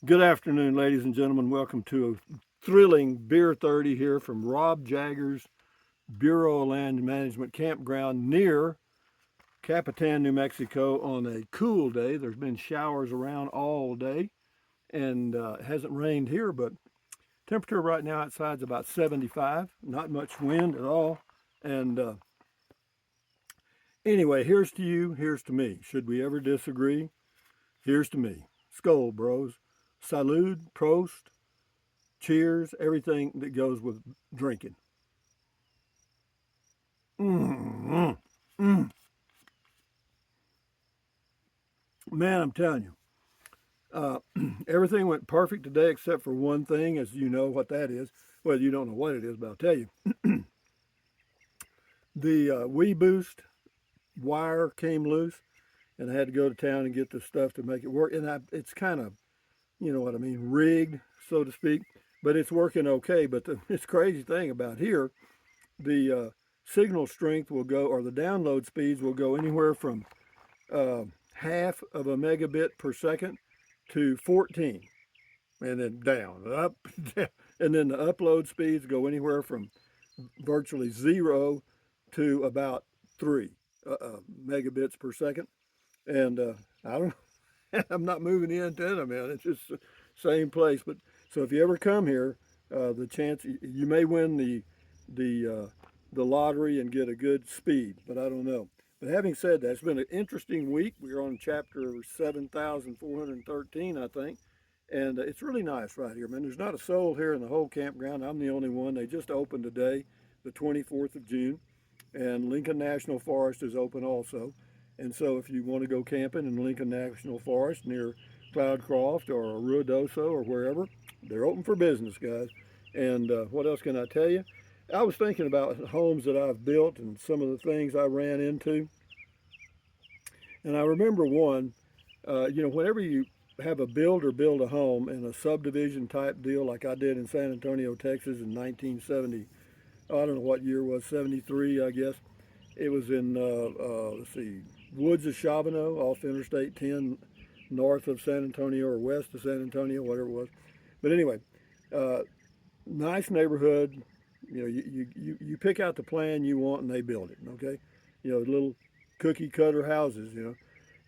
Good afternoon, ladies and gentlemen. Welcome to a thrilling Beer 30 here from Rob Jagger's Bureau of Land Management campground near Capitan, New Mexico on a cool day. There's been showers around all day and it hasn't rained here, but temperature right now outside is about 75. Not much wind at all. And anyway, here's to you, here's to me. Should we ever disagree? Here's to me. Skull, bros. Salud, prost, cheers, everything that goes with drinking. Mm, mm. Man, I'm telling you, uh, everything went perfect today except for one thing, as you know what that is. Well, you don't know what it is, but I'll tell you. The Wii Boost wire came loose, and I had to go to town and get the stuff to make it work. And it's kind of, you know what I mean, rigged, so to speak, but it's working okay. But this crazy thing about here, the signal strength will go, or the download speeds will go anywhere from uh, half of a megabit per second to 14, and then down, up, down. And then the upload speeds go anywhere from virtually zero to about 3 megabits per second. And I don't I'm not moving the antenna, man. It's just the same place. But so if you ever come here, the chance you may win the lottery and get a good speed, but I don't know. But having said that, it's been an interesting week. We're on chapter 7,413, I think, and it's really nice right here, man. There's not a soul here in the whole campground. I'm the only one. They just opened today, the 24th of June, and Lincoln National Forest is open also. And so if you want to go camping in Lincoln National Forest near Cloudcroft or Ruidoso or wherever, they're open for business, guys. And what else can I tell you? I was thinking about homes that I've built and some of the things I ran into. And I remember one, whenever you have a builder build a home in a subdivision type deal like I did in San Antonio, Texas in 1970, I don't know what year it was, 73, I guess. It was in, let's see, Woods of Chavano off Interstate 10 north of San Antonio or west of San Antonio, whatever it was. But anyway, uh, nice neighborhood. You pick out the plan you want and they build it, okay? Little cookie cutter houses.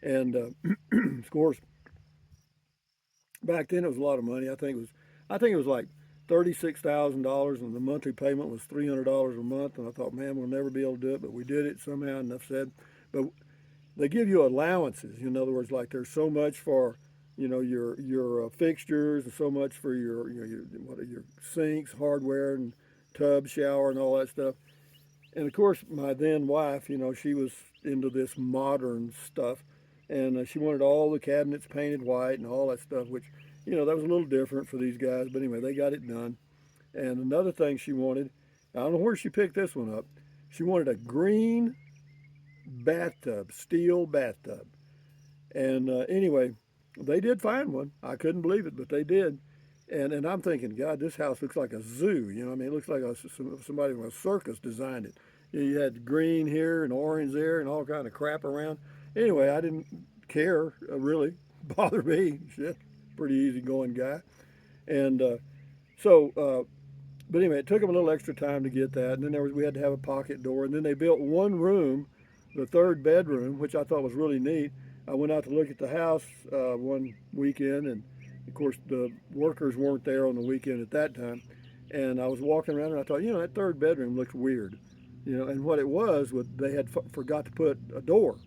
And of course, back then it was a lot of money. I think it was like $36,000, and the monthly payment was $300 a month. And I thought, man, we'll never be able to do it, but we did it somehow. Enough said. But they give you allowances. In other words, like there's so much for, your fixtures, and so much for your sinks, hardware, and tub, shower, and all that stuff. And of course, my then wife, she was into this modern stuff, and she wanted all the cabinets painted white and all that stuff, which, that was a little different for these guys. But anyway, they got it done. And another thing she wanted, I don't know where she picked this one up. She wanted a green bathtub, steel bathtub. And anyway, they did find one. I couldn't believe it, but they did. And I'm thinking, God, this house looks like a zoo. I mean, it looks like somebody from a circus designed it. You had green here and orange there and all kind of crap around. Anyway, I didn't care really bother me. Shit, pretty easygoing guy. And so, but anyway, it took them a little extra time to get that. And then we had to have a pocket door. And then they built one room, the third bedroom, which I thought was really neat. I went out to look at the house one weekend, and of course the workers weren't there on the weekend at that time. And I was walking around, and I thought, that third bedroom looked weird, And what it was they had forgot to put a door.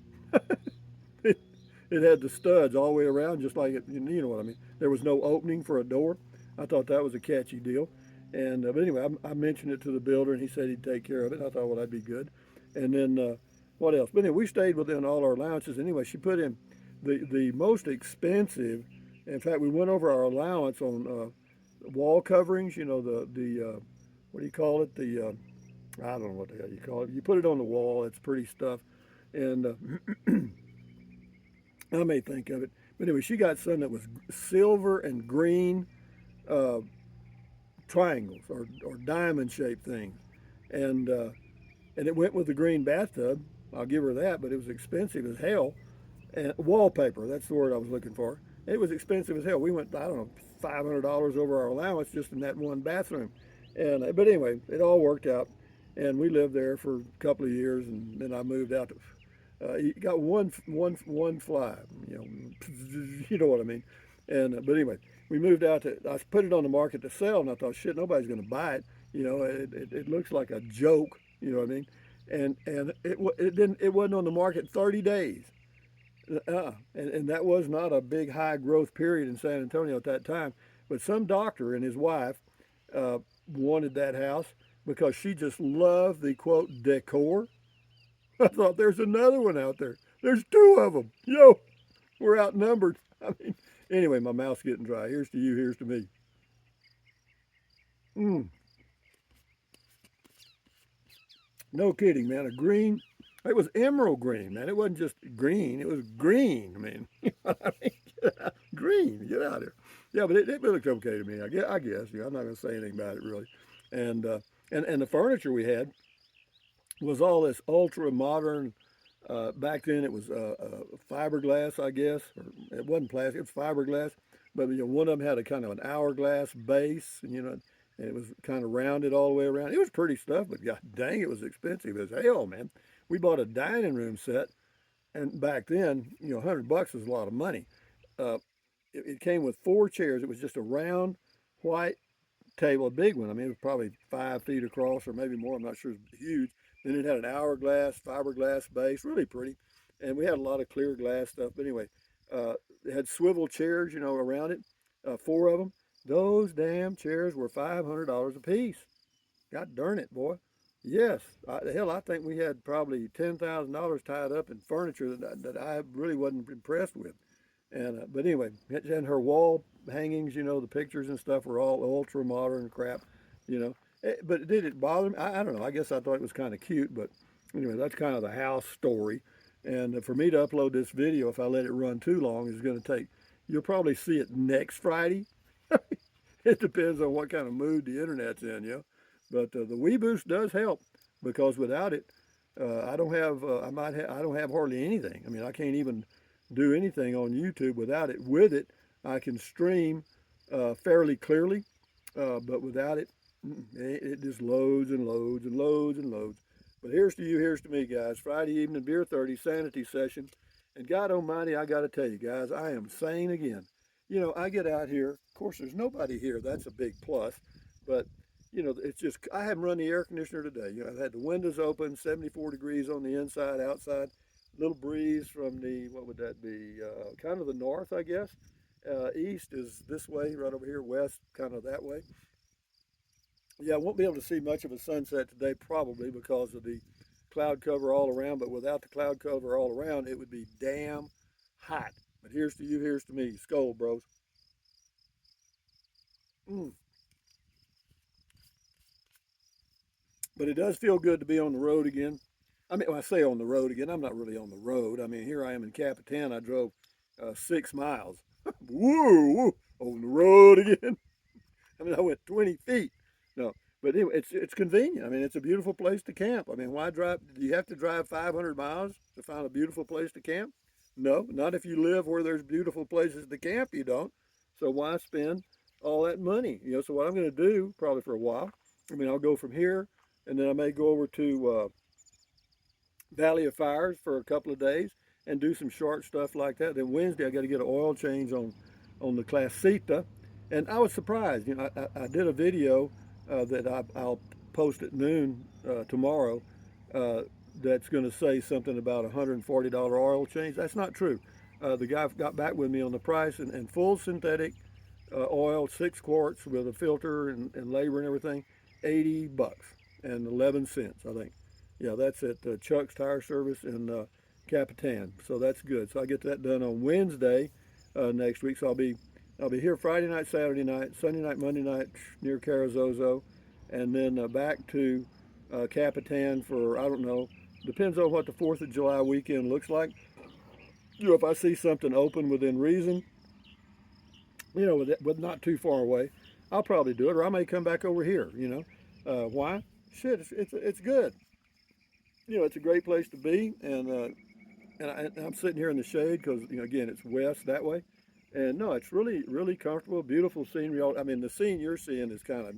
It had the studs all the way around, just like it. You know what I mean? There was no opening for a door. I thought that was a catchy deal. And but anyway, I mentioned it to the builder, and he said he'd take care of it. And I thought, well, that'd be good. And then what else? But anyway, we stayed within all our allowances. Anyway, she put in the most expensive. In fact, we went over our allowance on wall coverings. The what do you call it? I don't know what the hell you call it. You put it on the wall. It's pretty stuff. And I may think of it. But anyway, she got some that was silver and green uh, triangles or diamond shaped things. And it went with the green bathtub. I'll give her that, but it was expensive as hell. And wallpaper, that's the word I was looking for. It was expensive as hell. We went, I don't know, $500 over our allowance just in that one bathroom. And but anyway, it all worked out, and we lived there for a couple of years, and then I moved out to. You got one fly, you know, you know what I mean. And but anyway, we moved out to. I put it on the market to sell, and I thought, shit, nobody's going to buy it. You know, it looks like a joke. You know what I mean? And it didn't. It wasn't on the market 30 days. And that was not a big high growth period in San Antonio at that time. But some doctor and his wife uh, wanted that house because she just loved the quote decor. I thought there's another one out there. There's two of them. Yo, we're outnumbered. I mean, anyway, my mouth's getting dry. Here's to you. Here's to me. Mm, no kidding, man. A green. It was emerald green, man. It wasn't just green. It was green. I mean, you know what I mean? Green. Get out of here. Yeah, but it looked okay to me. I guess. You know, I'm not going to say anything about it really. And and the furniture we had was all this ultra modern. Back then it was fiberglass, I guess, or it wasn't plastic. It was fiberglass, but you know, one of them had a kind of an hourglass base, and you know, and it was kind of rounded all the way around. It was pretty stuff, but god dang, it was expensive as hell, man. We bought a dining room set, and back then, you know, $100 was a lot of money. Uh, it came with four chairs. It was just a round white table, a big one. I mean, it was probably 5 feet across or maybe more. I'm not sure. It's huge. Then it had an hourglass, fiberglass base, really pretty. And we had a lot of clear glass stuff. But anyway, it had swivel chairs, you know, around it, four of them. Those damn chairs were $500 a piece. God darn it, boy. Yes, hell, I think we had probably $10,000 tied up in furniture that I really wasn't impressed with. And but anyway, and her wall hangings, you know, the pictures and stuff were all ultra modern crap, you know. But did it bother me? I don't know. I guess I thought it was kind of cute, but anyway, that's kind of the house story. And for me to upload this video, if I let it run too long, is going to take. You'll probably see it next Friday. It depends on what kind of mood the internet's in, you know. But the Wii Boost does help because without it, I don't have I don't have hardly anything. I mean, I can't even do anything on YouTube without it. With it, I can stream fairly clearly, but without it, it just loads and loads and loads and loads. But here's to you, here's to me, guys. Friday evening beer 30 sanity session, and God Almighty, I got to tell you, guys, I am sane again. You know, I get out here. Of course, there's nobody here. That's a big plus. But you know, it's just I haven't run the air conditioner today. You know, I've had the windows open, 74 degrees on the inside, outside. Little breeze from the what would that be? Kind of the north, I guess. East is this way, right over here. West, kind of that way. Yeah, I won't be able to see much of a sunset today, probably because of the cloud cover all around. But without the cloud cover all around, it would be damn hot. But here's to you, here's to me. Skull, bros. Mm. But it does feel good to be on the road again. I mean, when I say on the road again, I'm not really on the road. I mean, here I am in Capitan. I drove 6 miles. Woo, woo, on the road again. I mean, I went 20 feet. No, but anyway, it's convenient. I mean, it's a beautiful place to camp. I mean, why drive? Do you have to drive 500 miles to find a beautiful place to camp? No, not if you live where there's beautiful places to camp. You don't. So why spend all that money? You know. So what I'm going to do, probably for a while. I mean, I'll go from here, and then I may go over to Valley of Fires for a couple of days and do some short stuff like that. Then Wednesday I got to get an oil change on the Classita, and I was surprised. You know, I did a video that I'll post at noon tomorrow. Uh, that's going to say something about $140 oil change. That's not true. The guy got back with me on the price and full synthetic oil, 6 quarts with a filter and labor and everything, $80 and 11 cents, I think. Yeah, that's at Chuck's Tire Service in Capitan. So that's good. So I get that done on Wednesday next week. So I'll be here Friday night, Saturday night, Sunday night, Monday night near Carrizozo, and then back to Capitan for I don't know. Depends on what the 4th of July weekend looks like. You know, if I see something open within reason, you know, with not too far away, I'll probably do it, or I may come back over here. You know, why? Shit, it's good. You know, it's a great place to be, and I'm sitting here in the shade because you know, again, it's west that way, And no, it's really, really comfortable, beautiful scenery. I mean, the scene you're seeing is kind of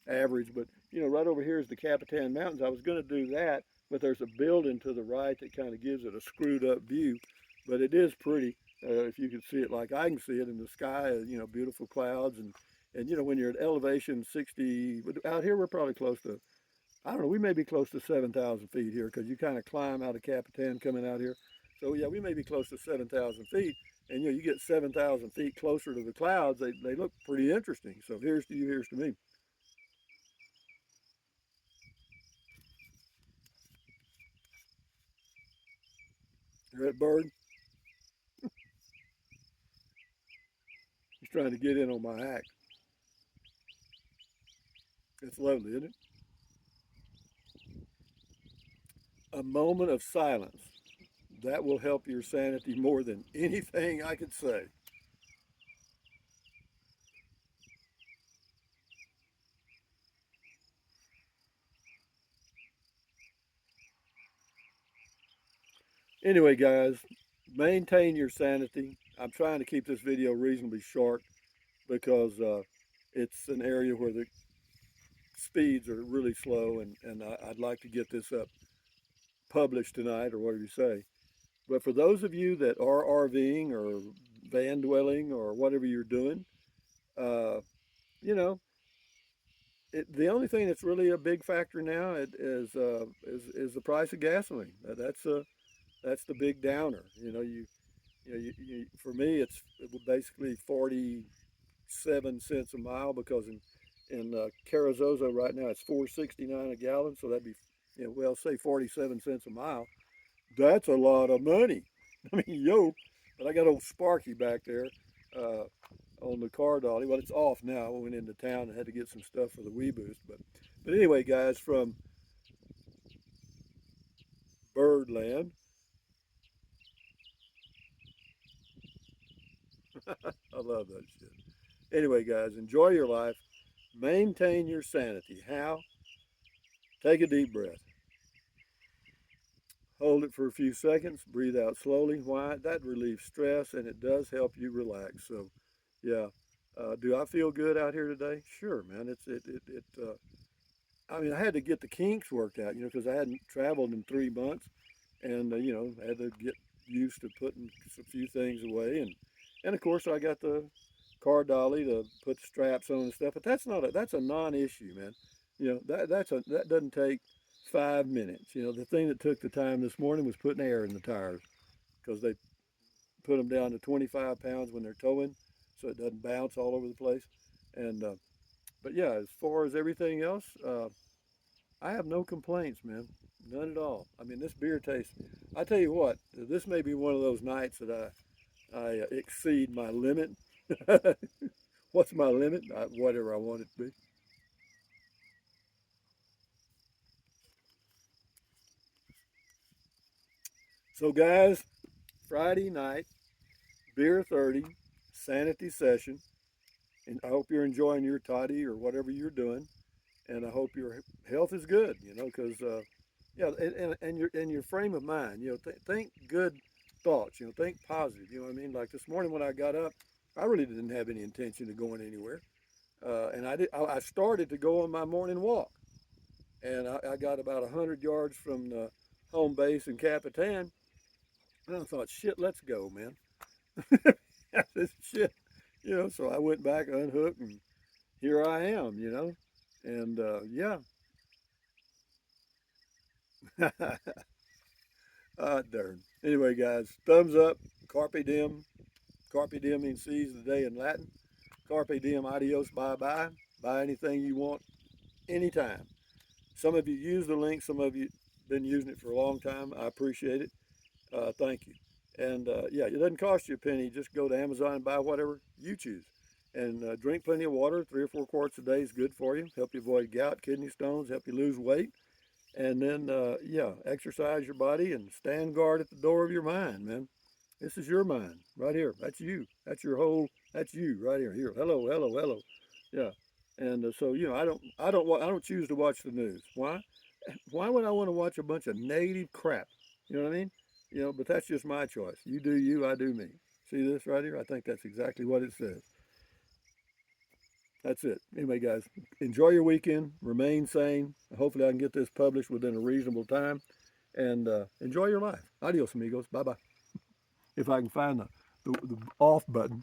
average, but right over here is the Capitan Mountains. I was going to do that, but there's a building to the right that kind of gives it a screwed up view, but it is pretty. If you can see it like I can see it in the sky, beautiful clouds and when you're at elevation 60, out here we're probably close to, I don't know, we may be close to 7,000 feet here because you kind of climb out of Capitan coming out here. So yeah, we may be close to 7,000 feet. And you get 7,000 feet closer to the clouds, they look pretty interesting. So here's to you, here's to me. That bird, he's trying to get in on my act. It's lovely, isn't it? A moment of silence. That will help your sanity more than anything I could say. Anyway, guys, maintain your sanity. I'm trying to keep this video reasonably short because it's an area where the speeds are really slow, and I'd like to get this up published tonight or whatever you say. But for those of you that are RVing or van dwelling or whatever you're doing, uh, you know, the only thing that's really a big factor now is the price of gasoline. That's the big downer. For me, it basically 47 cents a mile because in Carrizozo right now it's 4.69 a gallon, so that'd be well, say 47 cents a mile. That's a lot of money. I mean, yo, but I got old Sparky back there uh, on the car dolly. Well, it's off now. I went into town and had to get some stuff for the Wee Boost. But anyway, guys, from Birdland, I love that shit. Anyway, guys, enjoy your life. Maintain your sanity. How? Take a deep breath. Hold it for a few seconds. Breathe out slowly. Why? That relieves stress and it does help you relax. So, yeah. Do I feel good out here today? Sure, man. I mean, I had to get the kinks worked out, because I hadn't traveled in 3 months, and I had to get used to putting a few things away, and of course I got the car dolly to put the straps on and stuff. But that's a non-issue, man. That doesn't take 5 minutes. The thing that took the time this morning was putting air in the tires because they put them down to 25 pounds when they're towing, so it doesn't bounce all over the place. And but yeah, as far as everything else, I have no complaints, man. None at all. I mean, this beer tastes. I tell you what, this may be one of those nights that I exceed my limit. What's my limit? Whatever I want it to be. So, guys, Friday night, beer 30, sanity session, and I hope you're enjoying your toddy or whatever you're doing, and I hope your health is good. Because yeah, and your frame of mind. Think good thoughts. Think positive. You know what I mean? Like this morning when I got up, I really didn't have any intention of going anywhere, and I did. I started to go on my morning walk, and I got about 100 yards from the home base in Capitan, and I thought, shit, let's go, man. This shit, So I went back, unhooked, and here I am. And yeah. Darn. Anyway, guys, thumbs up. Carpe diem. Carpe diem means seize the day in Latin. Carpe diem, adios, bye bye. Buy anything you want anytime. Some of you use the link, some of you been using it for a long time. I appreciate it. Thank you. And yeah, it doesn't cost you a penny. Just go to Amazon and buy whatever you choose. And drink plenty of water. 3 or 4 quarts a day is good for you. Help you avoid gout, kidney stones, help you lose weight. And then, yeah, exercise your body and stand guard at the door of your mind, man. This is your mind right here. That's you. That's you right here. Here, hello, hello, hello. Yeah. And so, I don't choose to watch the news. Why? Why would I want to watch a bunch of negative crap? You know what I mean? But that's just my choice. You do you, I do me. See this right here? I think that's exactly what it says. That's it. Anyway, guys, enjoy your weekend. Remain sane. Hopefully, I can get this published within a reasonable time. And enjoy your life. Adios, amigos. Bye bye. If I can find the off button.